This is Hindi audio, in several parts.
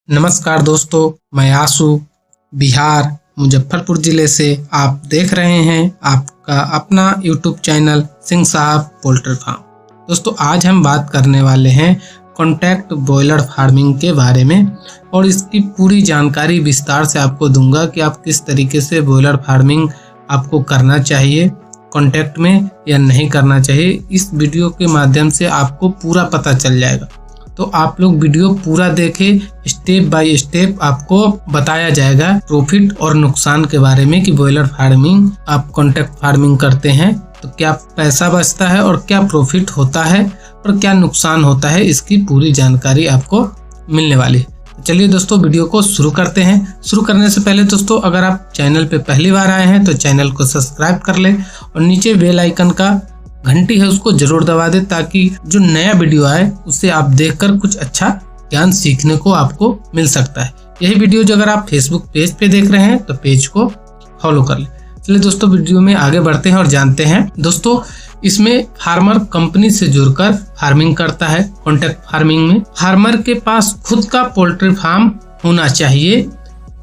नमस्कार दोस्तों, मैं आशु बिहार मुजफ्फरपुर जिले से आप देख रहे हैं आपका अपना YouTube चैनल सिंह साहब पोल्ट्री फार्म। दोस्तों, आज हम बात करने वाले हैं कॉन्ट्रैक्ट बॉयलर फार्मिंग के बारे में और इसकी पूरी जानकारी विस्तार से आपको दूंगा कि आप किस तरीके से बॉयलर फार्मिंग आपको करना चाहिए कॉन्ट्रैक्ट में या नहीं करना चाहिए। इस वीडियो के माध्यम से आपको पूरा पता चल जाएगा, तो आप लोग वीडियो पूरा देखें। स्टेप बाय स्टेप आपको बताया जाएगा प्रॉफिट और नुकसान के बारे में कि बॉयलर फार्मिंग आप कॉन्ट्रैक्ट फार्मिंग करते हैं तो क्या पैसा बचता है और क्या प्रॉफिट होता है और क्या नुकसान होता है, इसकी पूरी जानकारी आपको मिलने वाली है। चलिए दोस्तों, वीडियो को शुरू करते हैं। शुरू करने से पहले दोस्तों, अगर आप चैनल पे पहली बार आए हैं तो चैनल को सब्सक्राइब कर लें और नीचे बेल आइकन का घंटी है उसको जरूर दबा दें, ताकि जो नया वीडियो आए उससे आप देखकर कुछ अच्छा ज्ञान सीखने को आपको मिल सकता है। यही वीडियो जो अगर आप फेसबुक पेज पे देख रहे हैं तो पेज को फॉलो कर लें। चलिए दोस्तों, वीडियो में आगे बढ़ते हैं और जानते हैं। दोस्तों, इसमें फार्मर कंपनी से जुड़कर फार्मिंग करता है। कॉन्ट्रैक्ट फार्मिंग में फार्मर के पास खुद का पोल्ट्री फार्म होना चाहिए,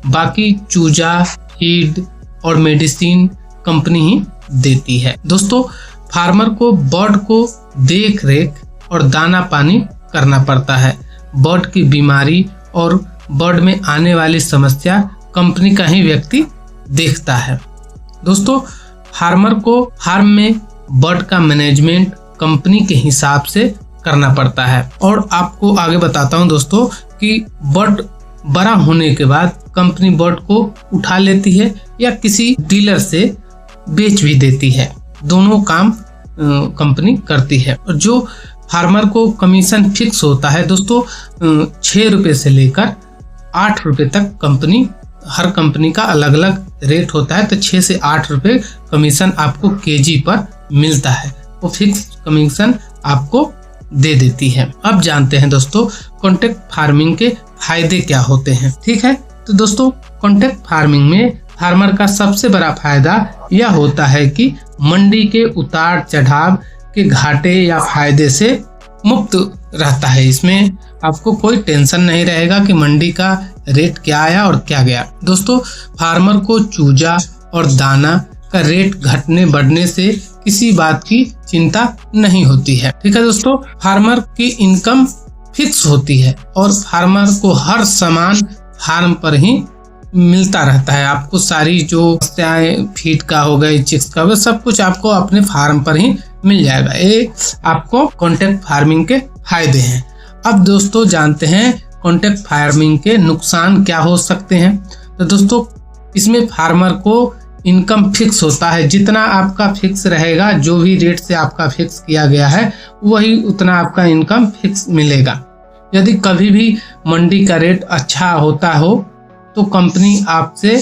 बाकी चूजा, फीड और मेडिसिन कंपनी ही देती है। दोस्तों, फार्मर को बर्ड को देख रेख और दाना पानी करना पड़ता है। बर्ड की बीमारी और बर्ड में आने वाली समस्या कंपनी का ही व्यक्ति देखता है। दोस्तों, फार्मर को फार्म में बर्ड का मैनेजमेंट कंपनी के हिसाब से करना पड़ता है। और आपको आगे बताता हूं दोस्तों कि बर्ड बड़ा होने के बाद कंपनी बर्ड को उठा लेती है या किसी डीलर से बेच भी देती है। दोनों काम कंपनी करती है। और जो फार्मर को कमीशन फिक्स होता है दोस्तों, 6 रुपये से लेकर 8 रुपये तक हर कंपनी का अलग अलग रेट होता है। तो 6 से 8 रुपये कमीशन आपको केजी पर मिलता है, वो फिक्स कमीशन आपको दे देती है। अब जानते हैं दोस्तों कॉन्ट्रैक्ट फार्मिंग के फायदे क्या होते हैं। ठीक है, तो दोस्तों कॉन्ट्रैक्ट फार्मिंग में फार्मर का सबसे बड़ा फायदा यह होता है कि मंडी के उतार चढ़ाव के घाटे या फायदे से मुक्त रहता है। इसमें आपको कोई टेंशन नहीं रहेगा कि मंडी का रेट क्या आया और क्या गया। दोस्तों, फार्मर को चूजा और दाना का रेट घटने बढ़ने से किसी बात की चिंता नहीं होती है। ठीक है दोस्तों, फार्मर की इनकम फिक्स होती है और फार्मर को हर सामान फार्म पर ही मिलता रहता है। आपको सारी जो फीड का हो गई, चिक्स का हो गया, सब कुछ आपको अपने फार्म पर ही मिल जाएगा। ये आपको कॉन्ट्रैक्ट फार्मिंग के फायदे हैं। अब दोस्तों जानते हैं कॉन्ट्रैक्ट फार्मिंग के नुकसान क्या हो सकते हैं। तो दोस्तों, इसमें फार्मर को इनकम फिक्स होता है। जितना आपका फिक्स रहेगा, जो भी रेट से आपका फिक्स किया गया है वही उतना आपका इनकम फिक्स मिलेगा। यदि कभी भी मंडी का रेट अच्छा होता हो तो कंपनी आपसे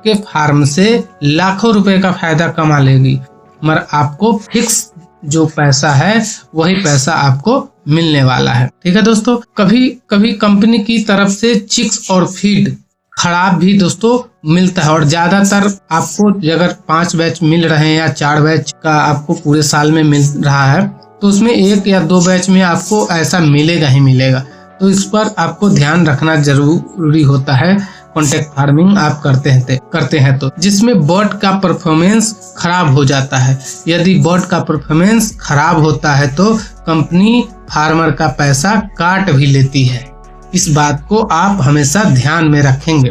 के फार्म से लाखों रुपए का फायदा कमा लेगी, मगर आपको फिक्स जो पैसा है वही पैसा आपको मिलने वाला है। ठीक है दोस्तों, कभी कभी कंपनी की तरफ से चिक्स और फीड खराब भी दोस्तों मिलता है। और ज्यादातर आपको अगर 5 बैच मिल रहे हैं या 4 बैच का आपको पूरे साल में मिल रहा है तो उसमें 1 या 2 बैच में आपको ऐसा मिलेगा ही मिलेगा। तो इस पर आपको ध्यान रखना जरूरी होता है कॉन्ट्रैक्ट फार्मिंग आप करते हैं तो, जिसमें बर्ड का परफॉर्मेंस खराब हो जाता है। यदि बर्ड का परफॉर्मेंस खराब होता है तो कंपनी फार्मर का पैसा काट भी लेती है। इस बात को आप हमेशा ध्यान में रखेंगे।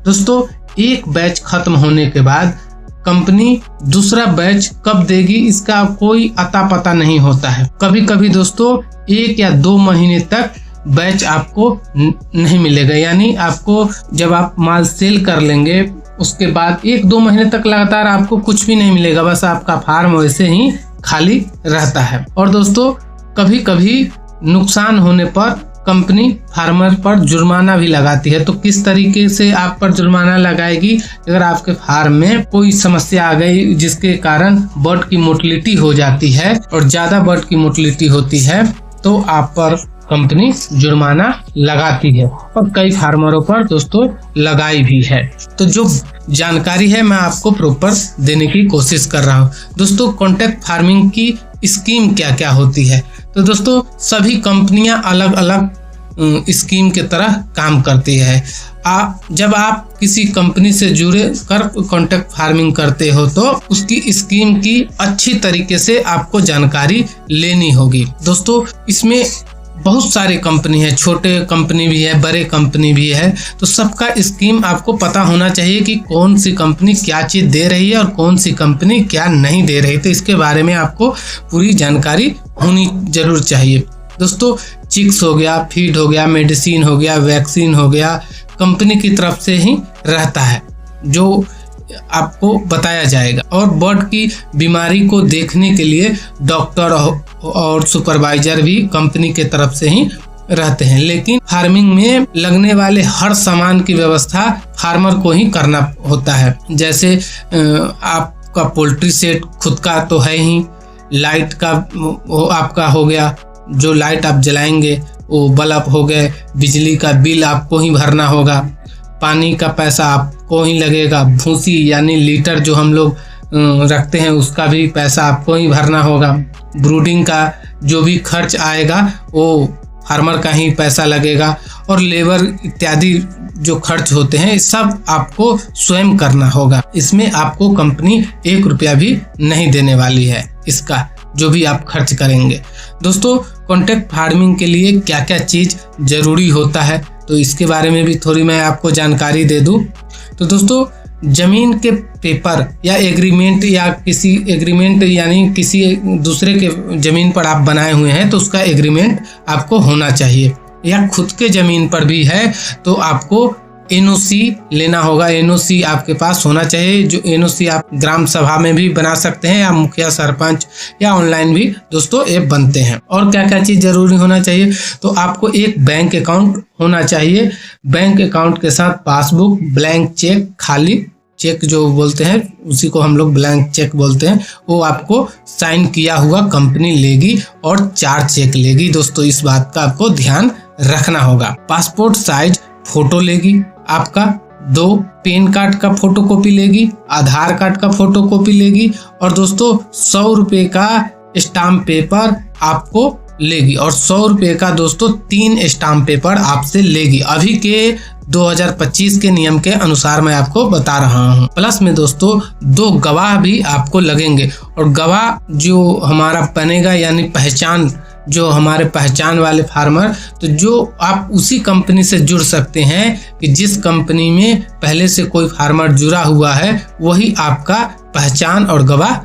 दोस्तों, एक बैच खत्म होने के बाद कंपनी दूसरा बैच कब देगी इसका कोई अता पता नहीं होता है। कभी कभी दोस्तों 1 या 2 महीने तक बैच आपको नहीं मिलेगा। यानी आपको जब आप माल सेल कर लेंगे उसके बाद 1-2 महीने तक लगातार आपको कुछ भी नहीं मिलेगा, बस आपका फार्म वैसे ही खाली रहता है। और दोस्तों, कभी कभी नुकसान होने पर कंपनी फार्मर पर जुर्माना भी लगाती है। तो किस तरीके से आप पर जुर्माना लगाएगी? अगर आपके फार्म में कोई समस्या आ गई जिसके कारण बर्ड की मोर्टेलिटी हो जाती है और ज्यादा बर्ड की मोर्टेलिटी होती है तो आप पर कंपनी जुर्माना लगाती है और कई फार्मरों पर दोस्तों लगाई भी है। तो जो जानकारी है मैं आपको प्रॉपर देने की कोशिश कर रहा हूँ। दोस्तों, कॉन्ट्रैक्ट फार्मिंग की स्कीम क्या क्या होती है। तो दोस्तों, सभी कंपनियां अलग अलग स्कीम की तरह काम करती है। जब आप किसी कंपनी से जुड़े कर कॉन्ट्रैक्ट फार्मिंग करते हो तो उसकी स्कीम की अच्छी तरीके से आपको जानकारी लेनी होगी। दोस्तों इसमें बहुत सारी कंपनी है, छोटे कंपनी भी है, बड़े कंपनी भी है, तो सबका स्कीम आपको पता होना चाहिए कि कौन सी कंपनी क्या चीज़ दे रही है और कौन सी कंपनी क्या नहीं दे रही। तो इसके बारे में आपको पूरी जानकारी होनी जरूर चाहिए। दोस्तों चिक्स हो गया, फीड हो गया, मेडिसिन हो गया, वैक्सीन हो गया, कंपनी की तरफ से ही रहता है जो आपको बताया जाएगा। और बर्ड की बीमारी को देखने के लिए डॉक्टर और सुपरवाइजर भी कंपनी के तरफ से ही रहते हैं। लेकिन फार्मिंग में लगने वाले हर सामान की व्यवस्था फार्मर को ही करना होता है। जैसे आपका पोल्ट्री सेट खुद का तो है ही, लाइट का आपका हो गया, जो लाइट आप जलाएंगे वो बल्ब हो गए, बिजली का बिल आपको ही भरना होगा, पानी का पैसा आपको ही लगेगा, भूसी यानी लीटर जो हम लोग रखते हैं उसका भी पैसा आपको ही भरना होगा, ब्रूडिंग का जो भी खर्च आएगा वो फार्मर का ही पैसा लगेगा, और लेबर इत्यादि जो खर्च होते हैं सब आपको स्वयं करना होगा। इसमें आपको कंपनी 1 रुपया भी नहीं देने वाली है, इसका जो भी आप खर्च करेंगे। दोस्तों कॉन्ट्रैक्ट फार्मिंग के लिए क्या क्या चीज़ ज़रूरी होता है तो इसके बारे में भी थोड़ी मैं आपको जानकारी दे दूं। तो दोस्तों ज़मीन के पेपर या एग्रीमेंट या किसी एग्रीमेंट यानी किसी दूसरे के ज़मीन पर आप बनाए हुए हैं तो उसका एग्रीमेंट आपको होना चाहिए, या खुद के ज़मीन पर भी है तो आपको NOC लेना होगा। NOC आपके पास होना चाहिए, जो NOC आप ग्राम सभा में भी बना सकते हैं या मुखिया सरपंच या ऑनलाइन भी दोस्तों ऐप बनते हैं। और क्या क्या चीज़ ज़रूरी होना चाहिए तो आपको एक बैंक अकाउंट होना चाहिए, बैंक अकाउंट के साथ पासबुक, ब्लैंक चेक, खाली चेक जो बोलते हैं उसी को हम लोग ब्लैंक चेक बोलते हैं, वो आपको साइन किया हुआ कंपनी लेगी और 4 चेक लेगी। दोस्तों इस बात का आपको ध्यान रखना होगा। पासपोर्ट साइज फोटो लेगी, आपका 2 पैन कार्ड का फोटो कॉपी लेगी, आधार कार्ड का फोटो कॉपी लेगी, और दोस्तों 100 रुपये का स्टाम्प पेपर आपको लेगी, और 100 रुपये का दोस्तों 3 स्टाम्प पेपर आपसे लेगी। अभी के 2025 के नियम के अनुसार मैं आपको बता रहा हूँ। प्लस में दोस्तों 2 गवाह भी आपको लगेंगे, और गवाह जो हमारा बनेगा यानी पहचान, जो हमारे पहचान वाले फार्मर, तो जो आप उसी कंपनी से जुड़ सकते हैं कि जिस कंपनी में पहले से कोई फार्मर जुड़ा हुआ है वही आपका पहचान और गवाह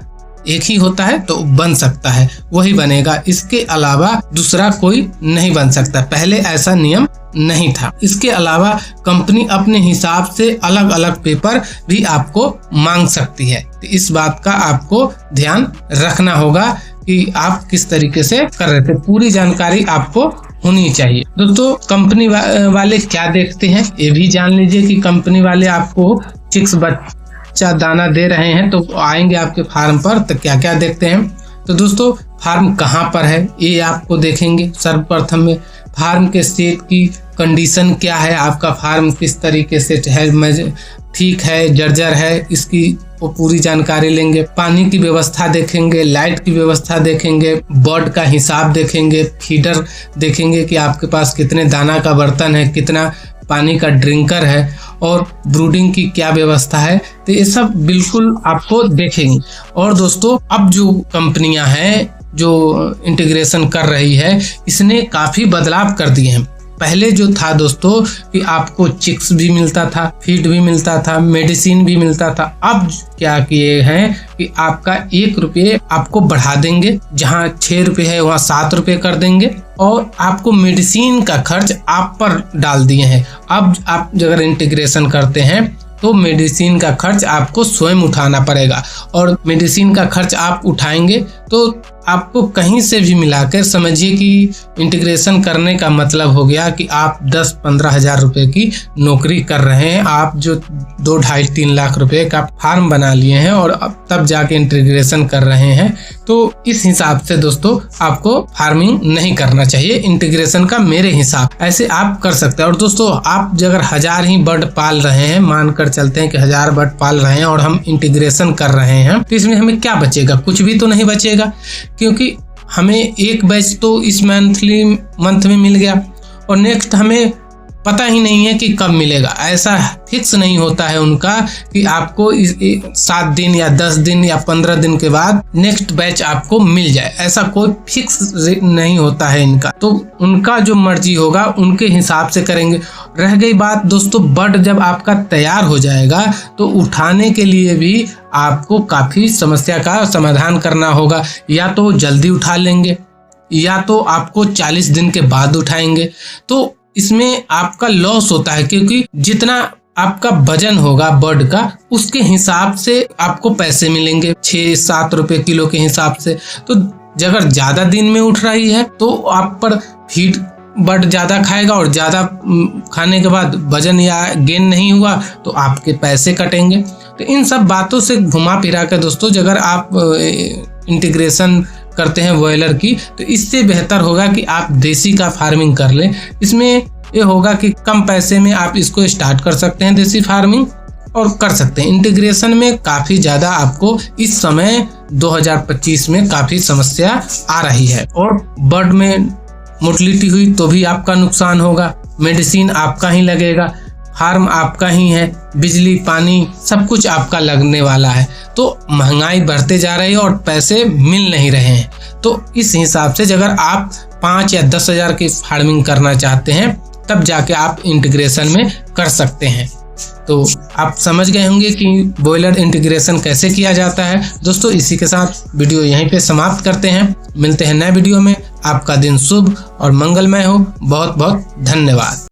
एक ही होता है तो बन सकता है, वही बनेगा। इसके अलावा दूसरा कोई नहीं बन सकता, पहले ऐसा नियम नहीं था। इसके अलावा कंपनी अपने हिसाब से अलग अलग पेपर भी आपको मांग सकती है, तो इस बात का आपको ध्यान रखना होगा कि आप किस तरीके से कर रहे थे। पूरी जानकारी आपको होनी चाहिए। दोस्तों कंपनी वाले क्या देखते हैं ये भी जान लीजिए कि कंपनी वाले आपको चिक्स बच्चा दाना दे रहे हैं तो आएंगे आपके फार्म पर तो क्या क्या देखते हैं। तो दोस्तों फार्म कहाँ पर है ये आपको देखेंगे। सर्वप्रथम में फार्म के सेट की कंडीशन क्या है, आपका फार्म किस तरीके से है, ठीक है, जर्जर है, इसकी वो पूरी जानकारी लेंगे। पानी की व्यवस्था देखेंगे, लाइट की व्यवस्था देखेंगे, बर्ड का हिसाब देखेंगे, फीडर देखेंगे कि आपके पास कितने दाना का बर्तन है, कितना पानी का ड्रिंकर है, और ब्रूडिंग की क्या व्यवस्था है, तो ये सब बिल्कुल आपको देखेंगे। और दोस्तों अब जो कंपनियां हैं जो इंटीग्रेशन कर रही है इसने काफ़ी बदलाव कर दिए हैं। पहले जो था दोस्तों कि आपको चिक्स भी मिलता था, फीड भी मिलता था, मेडिसिन भी मिलता था। अब क्या किए हैं कि आपका 1 रुपये आपको बढ़ा देंगे, जहाँ 6 रुपये है वहाँ 7 रुपये कर देंगे, और आपको मेडिसिन का खर्च आप पर डाल दिए हैं। अब आप अगर इंटीग्रेशन करते हैं तो मेडिसिन का खर्च आपको स्वयं उठाना पड़ेगा, और मेडिसिन का खर्च आप उठाएंगे तो आपको कहीं से भी मिलाकर समझिए कि इंटीग्रेशन करने का मतलब हो गया कि आप 10-15 हज़ार रुपये की नौकरी कर रहे हैं। आप जो 2-2.5-3 लाख रुपए का फार्म बना लिए हैं और अब तब जाके इंटीग्रेशन कर रहे हैं, तो इस हिसाब से दोस्तों आपको फार्मिंग नहीं करना चाहिए इंटीग्रेशन का मेरे हिसाब। ऐसे आप कर सकते हैं। और दोस्तों आप अगर 1000 ही बर्ड पाल रहे हैं, मानकर चलते हैं कि 1000 बर्ड पाल रहे हैं और हम इंटीग्रेशन कर रहे हैं, तो इसमें हमें क्या बचेगा? कुछ भी तो नहीं बचेगा, क्योंकि हमें एक बैच तो इस मंथ में मिल गया, और नेक्स्ट हमें पता ही नहीं है कि कब मिलेगा। ऐसा फिक्स नहीं होता है उनका कि आपको 7 दिन या 10 दिन या 15 दिन के बाद नेक्स्ट बैच आपको मिल जाए, ऐसा कोई फिक्स नहीं होता है इनका। तो उनका जो मर्जी होगा उनके हिसाब से करेंगे। रह गई बात दोस्तों, बर्ड जब आपका तैयार हो जाएगा तो उठाने के लिए भी आपको काफ़ी समस्या का समाधान करना होगा। या तो जल्दी उठा लेंगे या तो आपको 40 दिन के बाद उठाएंगे। तो इसमें आपका लॉस होता है, क्योंकि जितना आपका वजन होगा बर्ड का उसके हिसाब से आपको पैसे मिलेंगे 6-7 रुपए किलो के हिसाब से। तो अगर ज़्यादा दिन में उठ रही है तो आप पर फीड बर्ड ज़्यादा खाएगा और ज़्यादा खाने के बाद वजन या गेन नहीं हुआ तो आपके पैसे कटेंगे। तो इन सब बातों से घुमा फिरा कर दोस्तों, अगर आप इंटीग्रेशन करते हैं बॉयलर की, तो इससे बेहतर होगा कि आप देसी का फार्मिंग कर लें। इसमें ये होगा कि कम पैसे में आप इसको स्टार्ट कर सकते हैं देसी फार्मिंग और कर सकते हैं। इंटीग्रेशन में काफ़ी ज़्यादा आपको इस समय 2025 में काफ़ी समस्या आ रही है। और बर्ड में मोर्टलिटी हुई तो भी आपका नुकसान होगा, मेडिसिन आपका ही लगेगा, फार्म आपका ही है, बिजली पानी सब कुछ आपका लगने वाला है। तो महंगाई बढ़ते जा रही है और पैसे मिल नहीं रहे हैं। तो इस हिसाब से अगर आप 5 या 10 हज़ार की फार्मिंग करना चाहते हैं तब जाके आप इंटीग्रेशन में कर सकते हैं। तो आप समझ गए होंगे कि बॉयलर इंटीग्रेशन कैसे किया जाता है। दोस्तों इसी के साथ वीडियो यहीं पे समाप्त करते हैं। मिलते हैं नए वीडियो में। आपका दिन शुभ और मंगलमय हो। बहुत बहुत धन्यवाद।